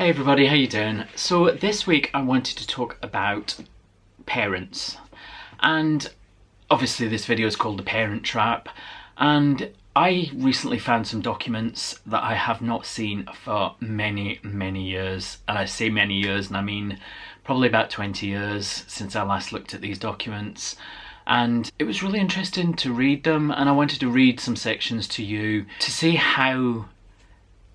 Hey everybody, how you doing? So this week I wanted to talk about parents, and obviously this video is called The Parent Trap, and I recently found some documents that I have not seen for many years, and I say many years and I mean probably about 20 years since I last looked at these documents. And it was really interesting to read them, and I wanted to read some sections to you to see how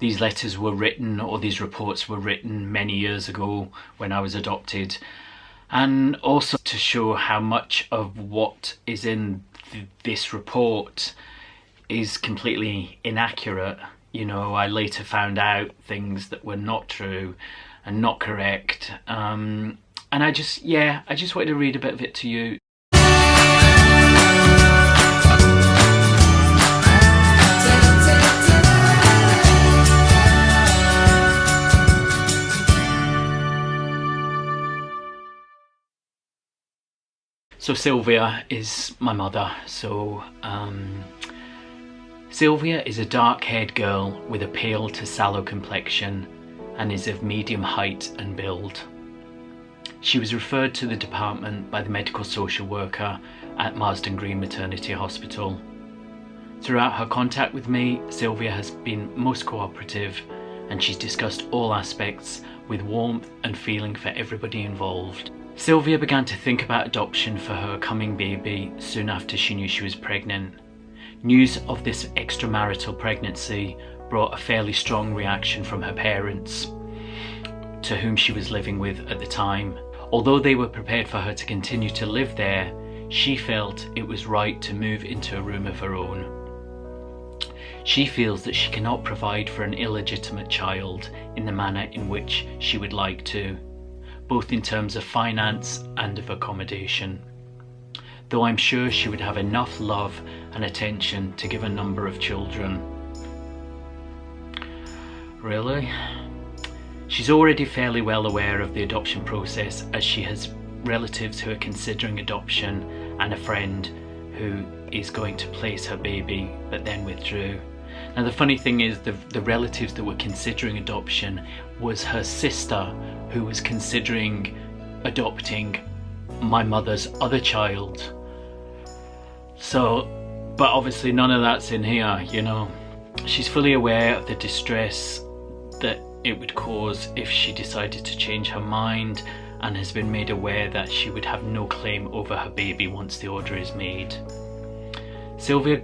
these letters were written, or these reports were written many years ago when I was adopted, and also to show how much of what is in this report is completely inaccurate. You know, I later found out things that were not true and not correct, and I just wanted to read a bit of it to you. So Sylvia is my mother. Sylvia is a dark-haired girl with a pale to sallow complexion and is of medium height and build. She was referred to the department by the medical social worker at Marsden Green Maternity Hospital. Throughout her contact with me, Sylvia has been most cooperative, and she's discussed all aspects with warmth and feeling for everybody involved. Sylvia began to think about adoption for her coming baby soon after she knew she was pregnant. News of this extramarital pregnancy brought a fairly strong reaction from her parents, to whom she was living with at the time. Although they were prepared for her to continue to live there, she felt it was right to move into a room of her own. She feels that she cannot provide for an illegitimate child in the manner in which she would like to, both in terms of finance and of accommodation, though I'm sure she would have enough love and attention to give a number of children. Really? She's already fairly well aware of the adoption process, as she has relatives who are considering adoption and a friend who is going to place her baby but then withdrew. Now the funny thing is, the relatives that were considering adoption was her sister, who was considering adopting my mother's other child. So, but obviously none of that's in here, you know. She's fully aware of the distress that it would cause if she decided to change her mind, and has been made aware that she would have no claim over her baby once the order is made. Sylvia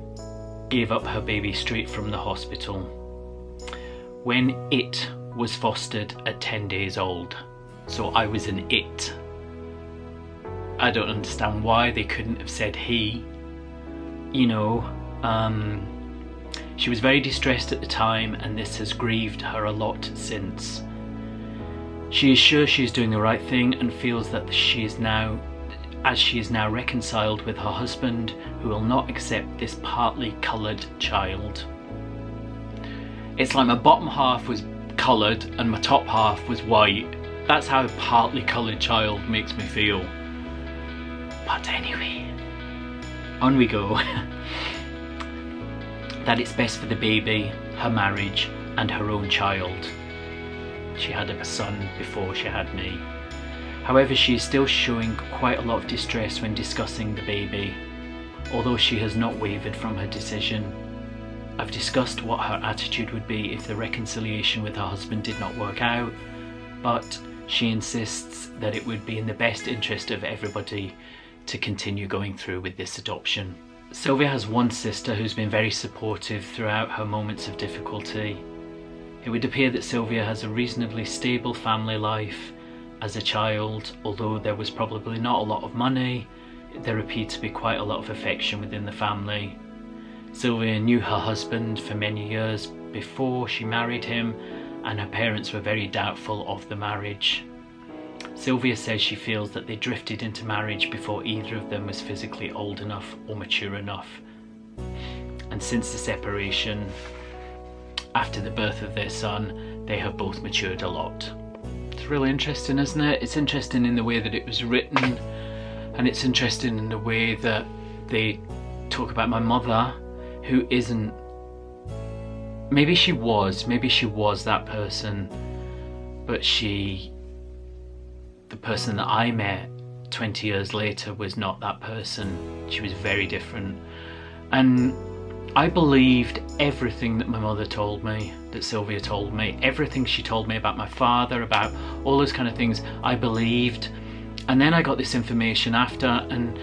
gave up her baby straight from the hospital when it was fostered at 10 days old. So I was an it. I don't understand why they couldn't have said he. You know, she was very distressed at the time, and this has grieved her a lot since. She is sure she is doing the right thing, and feels that she is now reconciled with her husband, who will not accept this partly coloured child. It's like my bottom half was coloured and my top half was white. That's how a partly coloured child makes me feel. But anyway, on we go. That it's best for the baby, her marriage, and her own child. She had a son before she had me. However, she is still showing quite a lot of distress when discussing the baby, although she has not wavered from her decision. I've discussed what her attitude would be if the reconciliation with her husband did not work out, but she insists that it would be in the best interest of everybody to continue going through with this adoption. Sylvia has one sister who's been very supportive throughout her moments of difficulty. It would appear that Sylvia has a reasonably stable family life. As a child, although there was probably not a lot of money, there appeared to be quite a lot of affection within the family. Sylvia knew her husband for many years before she married him, and her parents were very doubtful of the marriage. Sylvia says she feels that they drifted into marriage before either of them was physically old enough or mature enough. And since the separation, after the birth of their son, they have both matured a lot. It's really interesting, isn't it? It's interesting in the way that it was written, and it's interesting in the way that they talk about my mother, who isn't, maybe she was that person, but the person that I met 20 years later was not that person. She was very different. And I believed everything that my mother told me, that Sylvia told me, everything she told me about my father, about all those kind of things, I believed. And then I got this information after, and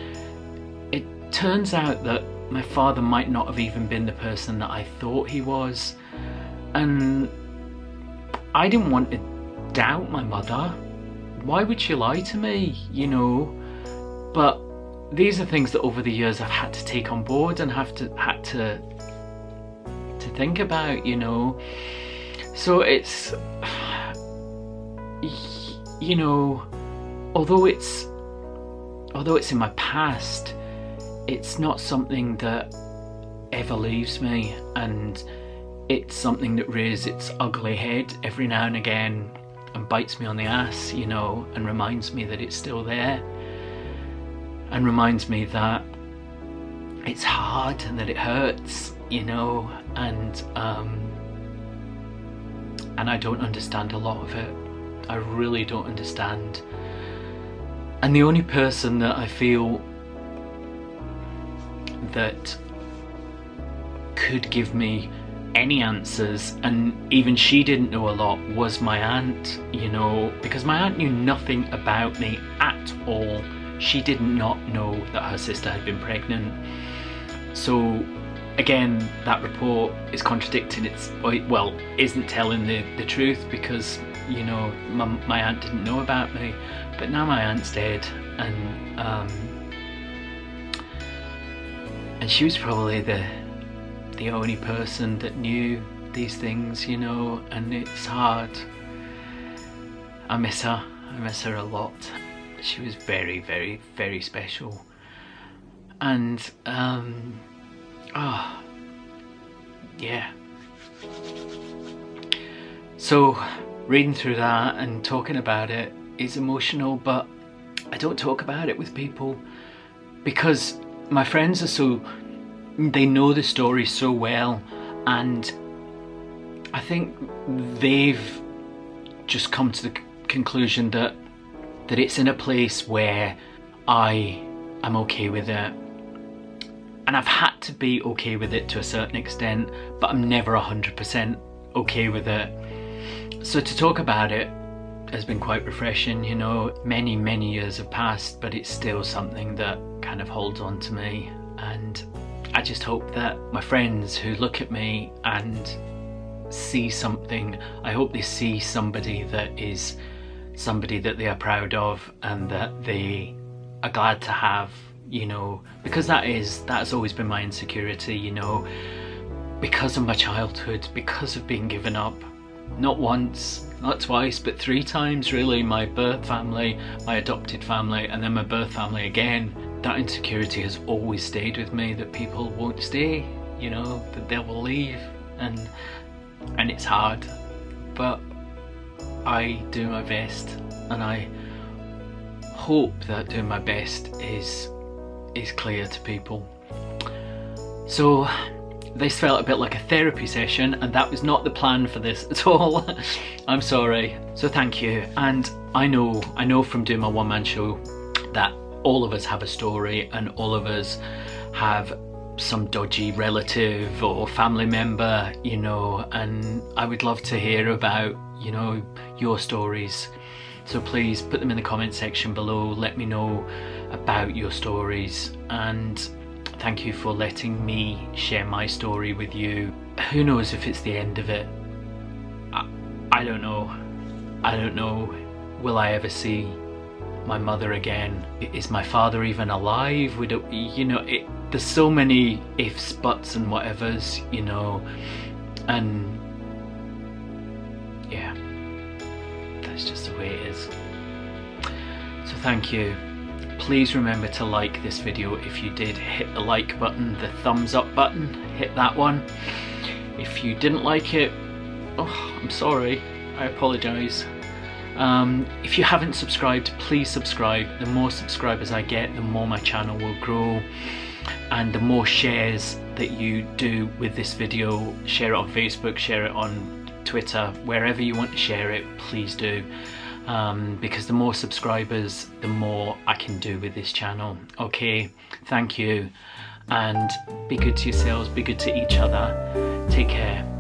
it turns out that my father might not have even been the person that I thought he was. And I didn't want to doubt my mother. Why would she lie to me, you know? But these are things that over the years I've had to take on board and had to think about, you know. So it's, you know, although it's in my past, it's not something that ever leaves me, and it's something that rears its ugly head every now and again and bites me on the ass, you know, and reminds me that it's still there, and reminds me that it's hard and that it hurts, you know, and I don't understand a lot of it. I really don't understand. And the only person that I feel that could give me any answers, and even she didn't know a lot, was my aunt, you know, because my aunt knew nothing about me at all. She did not know that her sister had been pregnant. So again, that report is contradicting, isn't telling the truth, because, you know, my aunt didn't know about me. But now my aunt's dead, and she was probably the only person that knew these things, you know, and it's hard. I miss her a lot. She was very, very, very special. And yeah. So reading through that and talking about it is emotional, but I don't talk about it with people because my friends they know the story so well, and I think they've just come to the conclusion that it's in a place where I am okay with it. And I've had to be okay with it to a certain extent, but I'm never 100% okay with it. So to talk about it has been quite refreshing, you know. Many, many years have passed, but it's still something that kind of holds on to me. And I just hope that my friends who look at me and see something, I hope they see somebody that is somebody that they are proud of and that they are glad to have, you know, because that's always been my insecurity, you know, because of my childhood, because of being given up, not once, not twice, but 3 times really. My birth family, my adopted family, and then my birth family again. That insecurity has always stayed with me, that people won't stay, you know, that they will leave, and it's hard, but I do my best, and I hope that doing my best is clear to people. So this felt a bit like a therapy session, and that was not the plan for this at all. I'm sorry. So thank you. And I know from doing my one-man show that all of us have a story, and all of us have some dodgy relative or family member, you know, and I would love to hear about, you know, your stories. So please put them in the comment section below. Let me know about your stories, and thank you for letting me share my story with you. Who knows if it's the end of it? I don't know. Will I ever see my mother again? Is my father even alive? We don't, you know, there's so many ifs, buts and whatevers, you know, and yeah, that's just the way it is. So thank you. Please remember to like this video. If you did, hit the like button, the thumbs up button, hit that one. If you didn't like it, oh, I'm sorry, I apologise. If you haven't subscribed, please subscribe. The more subscribers I get, the more my channel will grow, and the more shares that you do with this video, share it on Facebook, share it on Twitter, wherever you want to share it, please do. Because the more subscribers, the more I can do with this channel. Okay, thank you, and be good to yourselves, be good to each other. Take care.